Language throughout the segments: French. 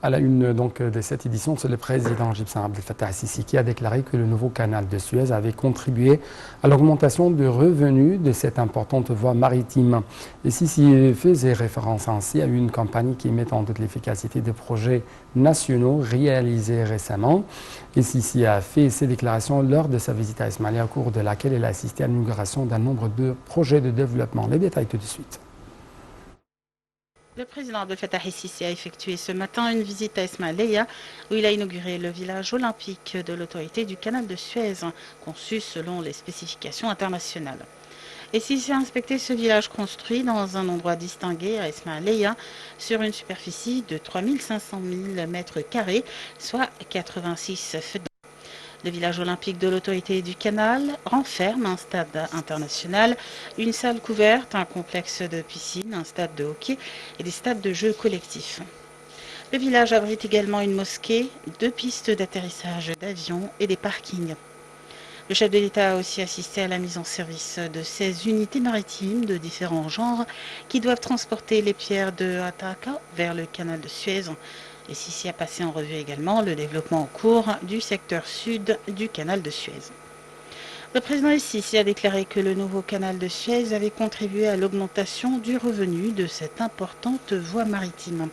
À la une donc, de cette édition, c'est le président égyptien Abdel Fattah al-Sisi qui a déclaré que le nouveau canal de Suez avait contribué à l'augmentation de revenus de cette importante voie maritime. Et Sisi faisait référence ainsi à une campagne qui met en doute l'efficacité des projets nationaux réalisés récemment. Et Sisi a fait ces déclarations lors de sa visite à Ismaïlia, au cours de laquelle elle a assisté à l'inauguration d'un nombre de projets de développement. Les détails tout de suite. Le président Abdel Fattah el-Sisi a effectué ce matin une visite à Ismaïlia où il a inauguré le village olympique de l'autorité du canal de Suez, conçu selon les spécifications internationales. El-Sisi a inspecté ce village construit dans un endroit distingué à Ismaïlia sur une superficie de 3500 000 m², soit 86 feux. Le village olympique de l'autorité du canal renferme un stade international, une salle couverte, un complexe de piscine, un stade de hockey et des stades de jeux collectifs. Le village abrite également une mosquée, 2 pistes d'atterrissage d'avions et des parkings. Le chef de l'État a aussi assisté à la mise en service de 16 unités maritimes de différents genres qui doivent transporter les pierres de Ataka vers le canal de Suez. Et Sisi a passé en revue également le développement en cours du secteur sud du canal de Suez. Le président Sisi a déclaré que le nouveau canal de Suez avait contribué à l'augmentation du revenu de cette importante voie maritime.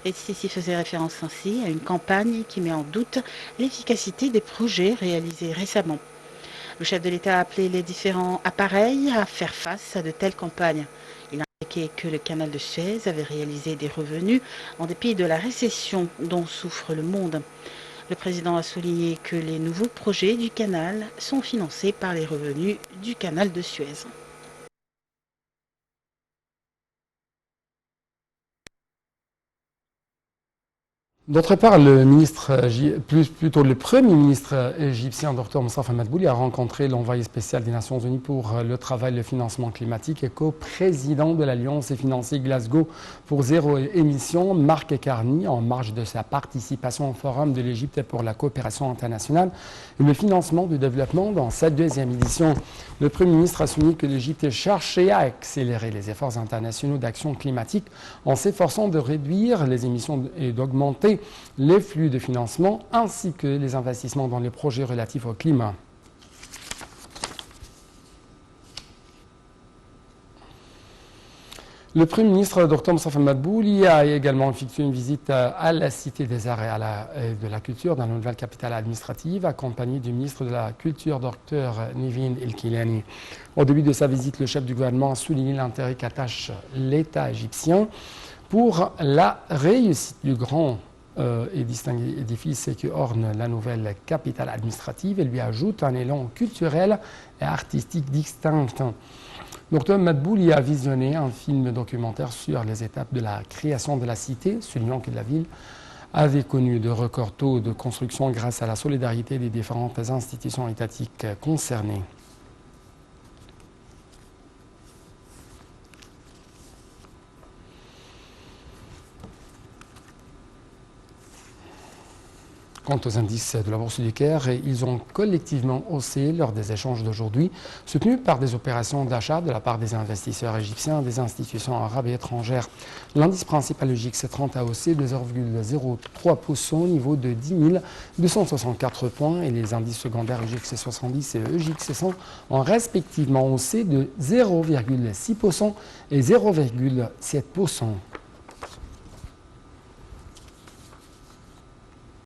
Et Sisi faisait référence ainsi à une campagne qui met en doute l'efficacité des projets réalisés récemment. Le chef de l'État a appelé les différents appareils à faire face à de telles campagnes. Il a indiqué que le canal de Suez avait réalisé des revenus en dépit de la récession dont souffre le monde. Le président a souligné que les nouveaux projets du canal sont financés par les revenus du canal de Suez. D'autre part, le Premier ministre égyptien, Dr Moustapha Madbouli, a rencontré l'envoyé spécial des Nations Unies pour le travail et le financement climatique et co-président de l'Alliance et financier Glasgow pour zéro émission, Marc Carney, en marge de sa participation au Forum de l'Égypte pour la coopération internationale et le financement du développement dans cette deuxième édition. Le Premier ministre a souligné que l'Égypte cherchait à accélérer les efforts internationaux d'action climatique en s'efforçant de réduire les émissions et d'augmenter les flux de financement ainsi que les investissements dans les projets relatifs au climat. Le Premier ministre Dr Moustapha Madbouli a également effectué une visite à la Cité des Arts et de la Culture dans la nouvelle capitale administrative, accompagné du ministre de la Culture Dr Nivin El-Kilani. Au début de sa visite, le chef du gouvernement a souligné l'intérêt qu'attache l'État égyptien pour la réussite du grand et distingué édifice qui orne la nouvelle capitale administrative et lui ajoute un élan culturel et artistique distinct. Dr Madbouli a visionné un film documentaire sur les étapes de la création de la cité, soulignant que la ville avait connu de records taux de construction grâce à la solidarité des différentes institutions étatiques concernées. Quant aux indices de la Bourse du Caire, ils ont collectivement haussé lors des échanges d'aujourd'hui, soutenus par des opérations d'achat de la part des investisseurs égyptiens et des institutions arabes et étrangères. L'indice principal EGX30 a haussé de 0,03% au niveau de 10 264 points et les indices secondaires EGX70 et EGX100 ont respectivement haussé de 0,6% et 0,7%.